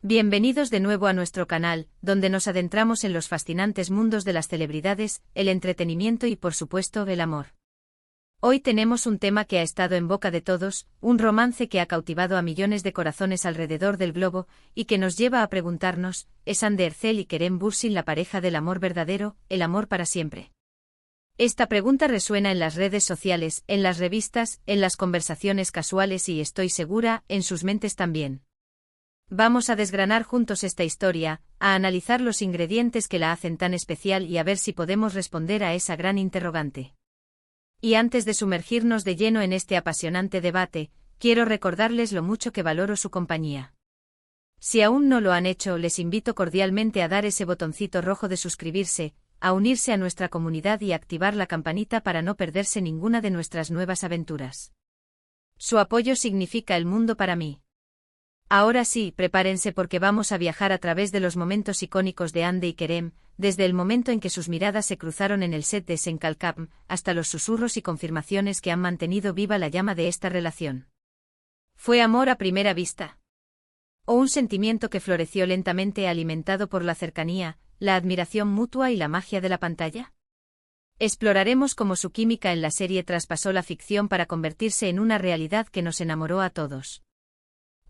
Bienvenidos de nuevo a nuestro canal, donde nos adentramos en los fascinantes mundos de las celebridades, el entretenimiento y por supuesto el amor. Hoy tenemos un tema que ha estado en boca de todos, un romance que ha cautivado a millones de corazones alrededor del globo, y que nos lleva a preguntarnos, ¿es Hande Erçel y Kerem Bürsin la pareja del amor verdadero, el amor para siempre? Esta pregunta resuena en las redes sociales, en las revistas, en las conversaciones casuales y estoy segura, en sus mentes también. Vamos a desgranar juntos esta historia, a analizar los ingredientes que la hacen tan especial y a ver si podemos responder a esa gran interrogante. Y antes de sumergirnos de lleno en este apasionante debate, quiero recordarles lo mucho que valoro su compañía. Si aún no lo han hecho, les invito cordialmente a dar ese botoncito rojo de suscribirse, a unirse a nuestra comunidad y activar la campanita para no perderse ninguna de nuestras nuevas aventuras. Su apoyo significa el mundo para mí. Ahora sí, prepárense porque vamos a viajar a través de los momentos icónicos de Hande y Kerem, desde el momento en que sus miradas se cruzaron en el set de Sen Kalkam, hasta los susurros y confirmaciones que han mantenido viva la llama de esta relación. ¿Fue amor a primera vista? ¿O un sentimiento que floreció lentamente alimentado por la cercanía, la admiración mutua y la magia de la pantalla? Exploraremos cómo su química en la serie traspasó la ficción para convertirse en una realidad que nos enamoró a todos.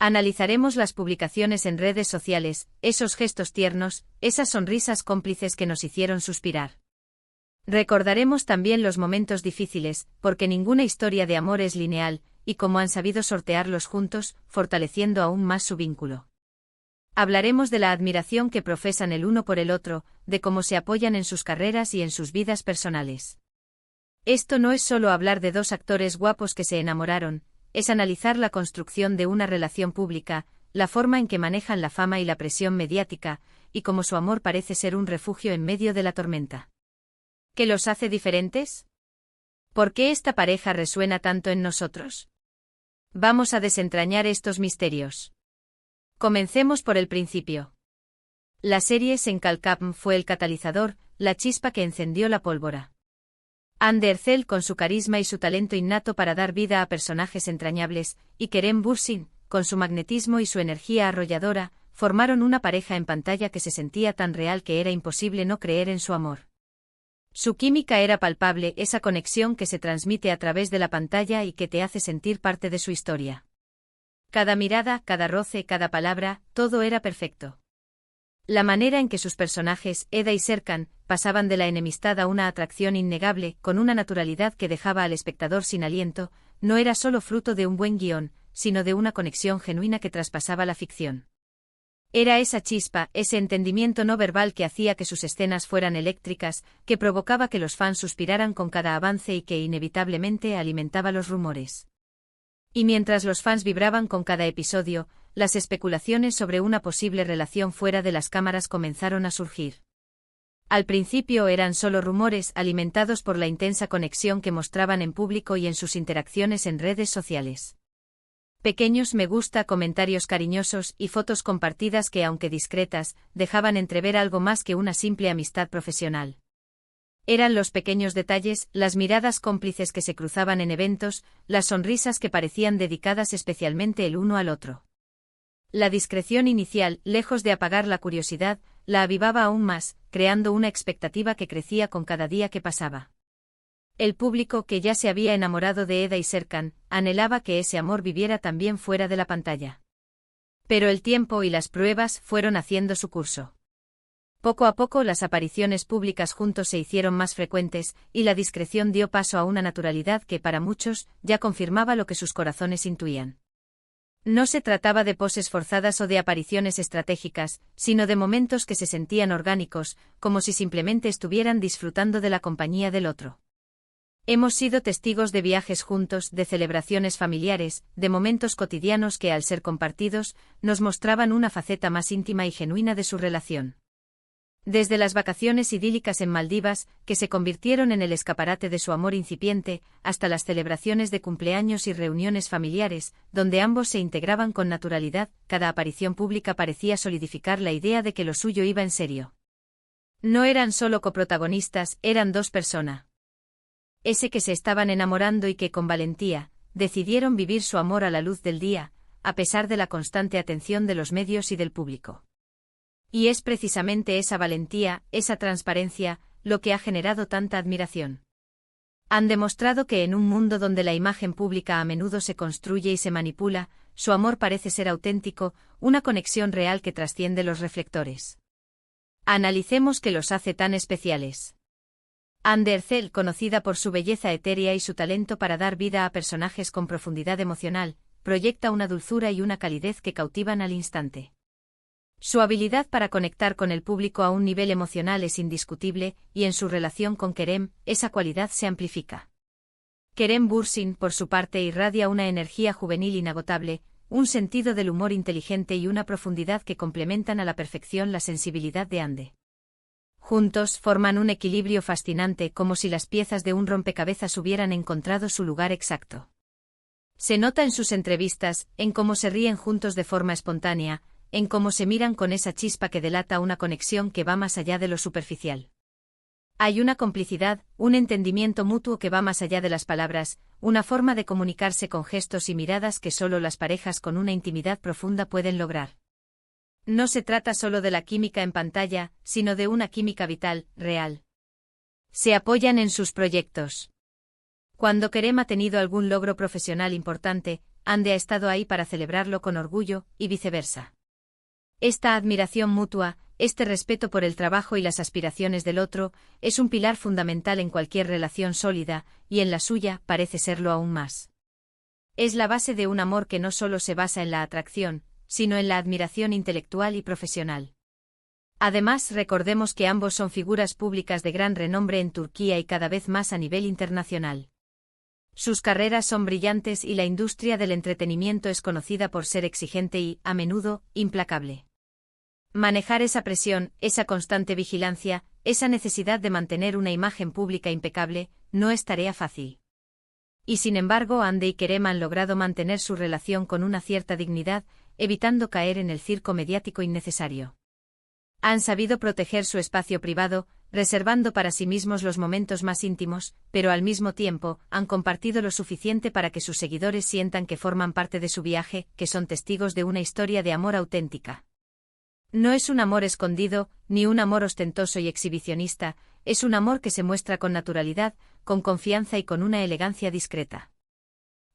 Analizaremos las publicaciones en redes sociales, esos gestos tiernos, esas sonrisas cómplices que nos hicieron suspirar. Recordaremos también los momentos difíciles, porque ninguna historia de amor es lineal, y cómo han sabido sortearlos juntos, fortaleciendo aún más su vínculo. Hablaremos de la admiración que profesan el uno por el otro, de cómo se apoyan en sus carreras y en sus vidas personales. Esto no es solo hablar de dos actores guapos que se enamoraron, es analizar la construcción de una relación pública, la forma en que manejan la fama y la presión mediática, y cómo su amor parece ser un refugio en medio de la tormenta. ¿Qué los hace diferentes? ¿Por qué esta pareja resuena tanto en nosotros? Vamos a desentrañar estos misterios. Comencemos por el principio. La serie Sen Kalkam fue el catalizador, la chispa que encendió la pólvora. Hande Erçel con su carisma y su talento innato para dar vida a personajes entrañables, y Kerem Bürsin, con su magnetismo y su energía arrolladora, formaron una pareja en pantalla que se sentía tan real que era imposible no creer en su amor. Su química era palpable, esa conexión que se transmite a través de la pantalla y que te hace sentir parte de su historia. Cada mirada, cada roce, cada palabra, todo era perfecto. La manera en que sus personajes, Eda y Serkan, pasaban de la enemistad a una atracción innegable, con una naturalidad que dejaba al espectador sin aliento, no era solo fruto de un buen guión, sino de una conexión genuina que traspasaba la ficción. Era esa chispa, ese entendimiento no verbal que hacía que sus escenas fueran eléctricas, que provocaba que los fans suspiraran con cada avance y que inevitablemente alimentaba los rumores. Y mientras los fans vibraban con cada episodio, las especulaciones sobre una posible relación fuera de las cámaras comenzaron a surgir. Al principio eran solo rumores alimentados por la intensa conexión que mostraban en público y en sus interacciones en redes sociales. Pequeños me gusta, comentarios cariñosos y fotos compartidas que, aunque discretas, dejaban entrever algo más que una simple amistad profesional. Eran los pequeños detalles, las miradas cómplices que se cruzaban en eventos, las sonrisas que parecían dedicadas especialmente el uno al otro. La discreción inicial, lejos de apagar la curiosidad, la avivaba aún más, creando una expectativa que crecía con cada día que pasaba. El público, que ya se había enamorado de Eda y Serkan, anhelaba que ese amor viviera también fuera de la pantalla. Pero el tiempo y las pruebas fueron haciendo su curso. Poco a poco las apariciones públicas juntos se hicieron más frecuentes, y la discreción dio paso a una naturalidad que para muchos ya confirmaba lo que sus corazones intuían. No se trataba de poses forzadas o de apariciones estratégicas, sino de momentos que se sentían orgánicos, como si simplemente estuvieran disfrutando de la compañía del otro. Hemos sido testigos de viajes juntos, de celebraciones familiares, de momentos cotidianos que, al ser compartidos, nos mostraban una faceta más íntima y genuina de su relación. Desde las vacaciones idílicas en Maldivas, que se convirtieron en el escaparate de su amor incipiente, hasta las celebraciones de cumpleaños y reuniones familiares, donde ambos se integraban con naturalidad, cada aparición pública parecía solidificar la idea de que lo suyo iba en serio. No eran solo coprotagonistas, eran dos personas. Ese que se estaban enamorando y que, con valentía, decidieron vivir su amor a la luz del día, a pesar de la constante atención de los medios y del público. Y es precisamente esa valentía, esa transparencia, lo que ha generado tanta admiración. Han demostrado que en un mundo donde la imagen pública a menudo se construye y se manipula, su amor parece ser auténtico, una conexión real que trasciende los reflectores. Analicemos qué los hace tan especiales. Anne Ercel, conocida por su belleza etérea y su talento para dar vida a personajes con profundidad emocional, proyecta una dulzura y una calidez que cautivan al instante. Su habilidad para conectar con el público a un nivel emocional es indiscutible, y en su relación con Kerem, esa cualidad se amplifica. Kerem Bürsin, por su parte, irradia una energía juvenil inagotable, un sentido del humor inteligente y una profundidad que complementan a la perfección la sensibilidad de Anne. Juntos forman un equilibrio fascinante, como si las piezas de un rompecabezas hubieran encontrado su lugar exacto. Se nota en sus entrevistas, en cómo se ríen juntos de forma espontánea, en cómo se miran con esa chispa que delata una conexión que va más allá de lo superficial. Hay una complicidad, un entendimiento mutuo que va más allá de las palabras, una forma de comunicarse con gestos y miradas que solo las parejas con una intimidad profunda pueden lograr. No se trata solo de la química en pantalla, sino de una química vital, real. Se apoyan en sus proyectos. Cuando Kerem ha tenido algún logro profesional importante, Anne ha estado ahí para celebrarlo con orgullo, y viceversa. Esta admiración mutua, este respeto por el trabajo y las aspiraciones del otro, es un pilar fundamental en cualquier relación sólida, y en la suya parece serlo aún más. Es la base de un amor que no solo se basa en la atracción, sino en la admiración intelectual y profesional. Además, recordemos que ambos son figuras públicas de gran renombre en Turquía y cada vez más a nivel internacional. Sus carreras son brillantes y la industria del entretenimiento es conocida por ser exigente y, a menudo, implacable. Manejar esa presión, esa constante vigilancia, esa necesidad de mantener una imagen pública impecable, no es tarea fácil. Y sin embargo, Anne y Kerem han logrado mantener su relación con una cierta dignidad, evitando caer en el circo mediático innecesario. Han sabido proteger su espacio privado, reservando para sí mismos los momentos más íntimos, pero al mismo tiempo, han compartido lo suficiente para que sus seguidores sientan que forman parte de su viaje, que son testigos de una historia de amor auténtica. No es un amor escondido, ni un amor ostentoso y exhibicionista, es un amor que se muestra con naturalidad, con confianza y con una elegancia discreta.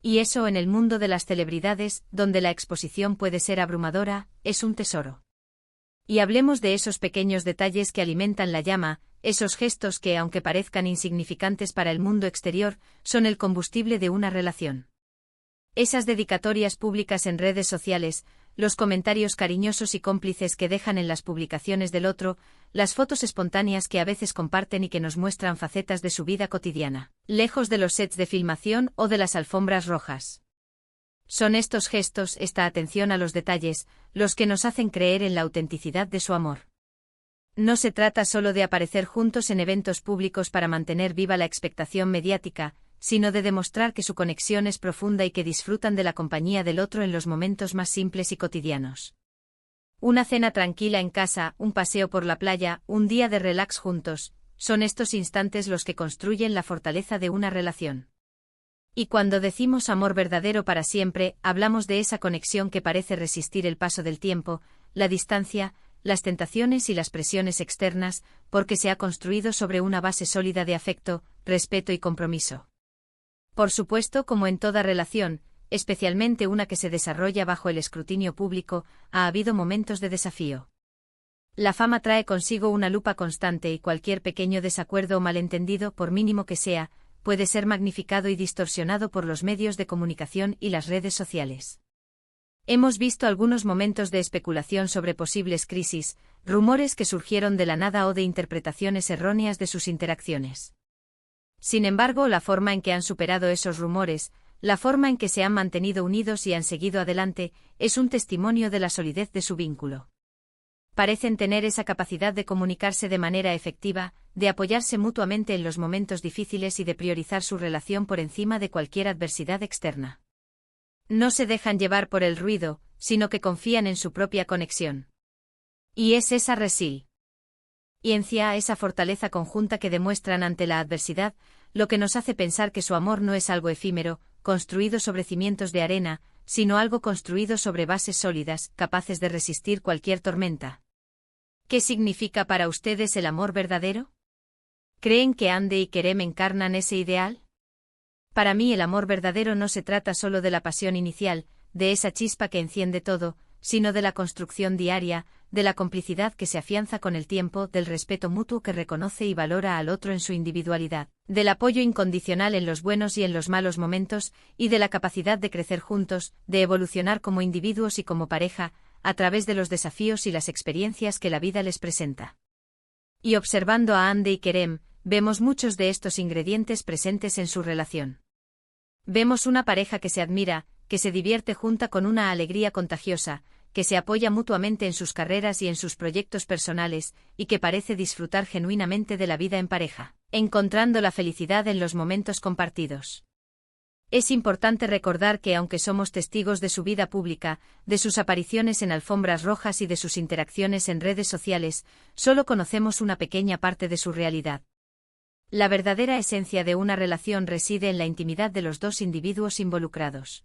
Y eso en el mundo de las celebridades, donde la exposición puede ser abrumadora, es un tesoro. Y hablemos de esos pequeños detalles que alimentan la llama, esos gestos que, aunque parezcan insignificantes para el mundo exterior, son el combustible de una relación. Esas dedicatorias públicas en redes sociales, los comentarios cariñosos y cómplices que dejan en las publicaciones del otro, las fotos espontáneas que a veces comparten y que nos muestran facetas de su vida cotidiana, lejos de los sets de filmación o de las alfombras rojas. Son estos gestos, esta atención a los detalles, los que nos hacen creer en la autenticidad de su amor. No se trata solo de aparecer juntos en eventos públicos para mantener viva la expectación mediática, sino de demostrar que su conexión es profunda y que disfrutan de la compañía del otro en los momentos más simples y cotidianos. Una cena tranquila en casa, un paseo por la playa, un día de relax juntos, son estos instantes los que construyen la fortaleza de una relación. Y cuando decimos amor verdadero para siempre, hablamos de esa conexión que parece resistir el paso del tiempo, la distancia, las tentaciones y las presiones externas, porque se ha construido sobre una base sólida de afecto, respeto y compromiso. Por supuesto, como en toda relación, especialmente una que se desarrolla bajo el escrutinio público, ha habido momentos de desafío. La fama trae consigo una lupa constante y cualquier pequeño desacuerdo o malentendido, por mínimo que sea, puede ser magnificado y distorsionado por los medios de comunicación y las redes sociales. Hemos visto algunos momentos de especulación sobre posibles crisis, rumores que surgieron de la nada o de interpretaciones erróneas de sus interacciones. Sin embargo, la forma en que han superado esos rumores, la forma en que se han mantenido unidos y han seguido adelante, es un testimonio de la solidez de su vínculo. Parecen tener esa capacidad de comunicarse de manera efectiva, de apoyarse mutuamente en los momentos difíciles y de priorizar su relación por encima de cualquier adversidad externa. No se dejan llevar por el ruido, sino que confían en su propia conexión. Y es esa resiliencia, esa fortaleza conjunta que demuestran ante la adversidad, lo que nos hace pensar que su amor no es algo efímero, construido sobre cimientos de arena, sino algo construido sobre bases sólidas, capaces de resistir cualquier tormenta. ¿Qué significa para ustedes el amor verdadero? ¿Creen que Ande y Kerem encarnan ese ideal? Para mí el amor verdadero no se trata solo de la pasión inicial, de esa chispa que enciende todo, sino de la construcción diaria, de la complicidad que se afianza con el tiempo, del respeto mutuo que reconoce y valora al otro en su individualidad, del apoyo incondicional en los buenos y en los malos momentos, y de la capacidad de crecer juntos, de evolucionar como individuos y como pareja, a través de los desafíos y las experiencias que la vida les presenta. Y observando a Ande y Kerem, vemos muchos de estos ingredientes presentes en su relación. Vemos una pareja que se admira, que se divierte junta con una alegría contagiosa, que se apoya mutuamente en sus carreras y en sus proyectos personales, y que parece disfrutar genuinamente de la vida en pareja, encontrando la felicidad en los momentos compartidos. Es importante recordar que aunque somos testigos de su vida pública, de sus apariciones en alfombras rojas y de sus interacciones en redes sociales, solo conocemos una pequeña parte de su realidad. La verdadera esencia de una relación reside en la intimidad de los dos individuos involucrados.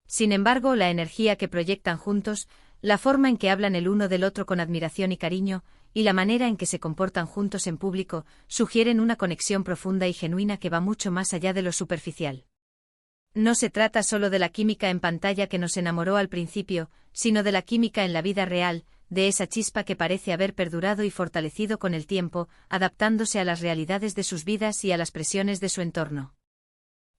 Sin embargo, la energía que proyectan juntos, la forma en que hablan el uno del otro con admiración y cariño, y la manera en que se comportan juntos en público, sugieren una conexión profunda y genuina que va mucho más allá de lo superficial. No se trata solo de la química en pantalla que nos enamoró al principio, sino de la química en la vida real, de esa chispa que parece haber perdurado y fortalecido con el tiempo, adaptándose a las realidades de sus vidas y a las presiones de su entorno.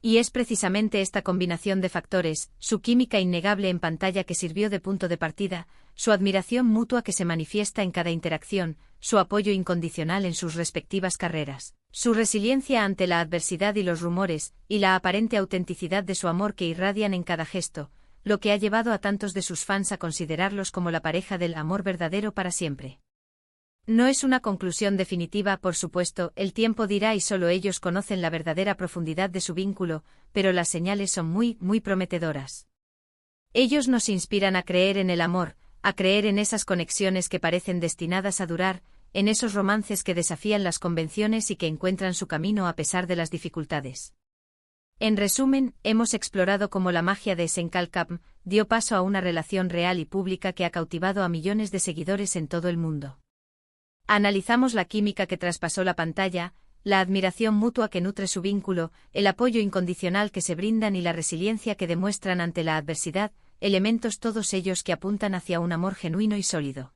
Y es precisamente esta combinación de factores, su química innegable en pantalla que sirvió de punto de partida, su admiración mutua que se manifiesta en cada interacción, su apoyo incondicional en sus respectivas carreras, su resiliencia ante la adversidad y los rumores, y la aparente autenticidad de su amor que irradian en cada gesto, lo que ha llevado a tantos de sus fans a considerarlos como la pareja del amor verdadero para siempre. No es una conclusión definitiva, por supuesto, el tiempo dirá y solo ellos conocen la verdadera profundidad de su vínculo, pero las señales son muy prometedoras. Ellos nos inspiran a creer en el amor, a creer en esas conexiones que parecen destinadas a durar, en esos romances que desafían las convenciones y que encuentran su camino a pesar de las dificultades. En resumen, hemos explorado cómo la magia de Senkalkam dio paso a una relación real y pública que ha cautivado a millones de seguidores en todo el mundo. Analizamos la química que traspasó la pantalla, la admiración mutua que nutre su vínculo, el apoyo incondicional que se brindan y la resiliencia que demuestran ante la adversidad, elementos todos ellos que apuntan hacia un amor genuino y sólido.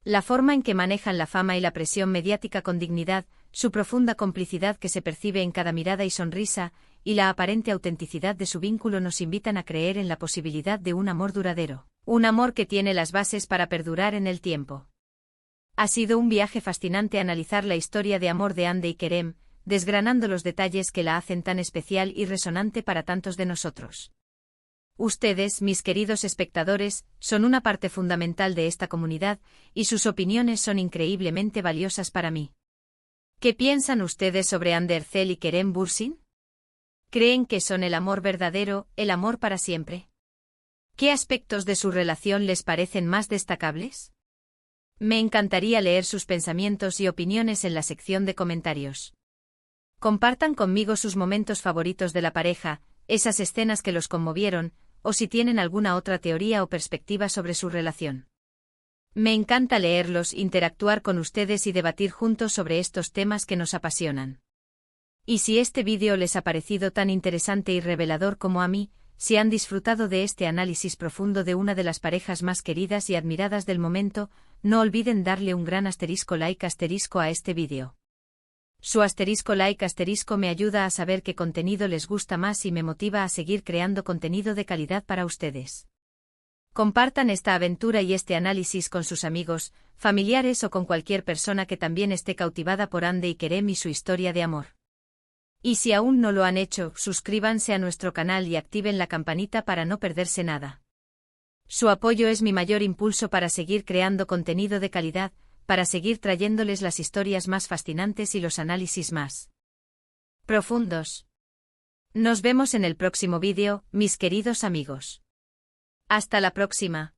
La forma en que manejan la fama y la presión mediática con dignidad, su profunda complicidad que se percibe en cada mirada y sonrisa, y la aparente autenticidad de su vínculo nos invitan a creer en la posibilidad de un amor duradero, un amor que tiene las bases para perdurar en el tiempo. Ha sido un viaje fascinante analizar la historia de amor de Ande y Kerem, desgranando los detalles que la hacen tan especial y resonante para tantos de nosotros. Ustedes, mis queridos espectadores, son una parte fundamental de esta comunidad, y sus opiniones son increíblemente valiosas para mí. ¿Qué piensan ustedes sobre Ande Erçel y Kerem Bürsin? ¿Creen que son el amor verdadero, el amor para siempre? ¿Qué aspectos de su relación les parecen más destacables? Me encantaría leer sus pensamientos y opiniones en la sección de comentarios. Compartan conmigo sus momentos favoritos de la pareja, esas escenas que los conmovieron, o si tienen alguna otra teoría o perspectiva sobre su relación. Me encanta leerlos, interactuar con ustedes y debatir juntos sobre estos temas que nos apasionan. Y si este vídeo les ha parecido tan interesante y revelador como a mí, si han disfrutado de este análisis profundo de una de las parejas más queridas y admiradas del momento, no olviden darle un gran like a este vídeo. Su like me ayuda a saber qué contenido les gusta más y me motiva a seguir creando contenido de calidad para ustedes. Compartan esta aventura y este análisis con sus amigos, familiares o con cualquier persona que también esté cautivada por Ande y Kerem y su historia de amor. Y si aún no lo han hecho, suscríbanse a nuestro canal y activen la campanita para no perderse nada. Su apoyo es mi mayor impulso para seguir creando contenido de calidad, para seguir trayéndoles las historias más fascinantes y los análisis más profundos. Nos vemos en el próximo vídeo, mis queridos amigos. Hasta la próxima.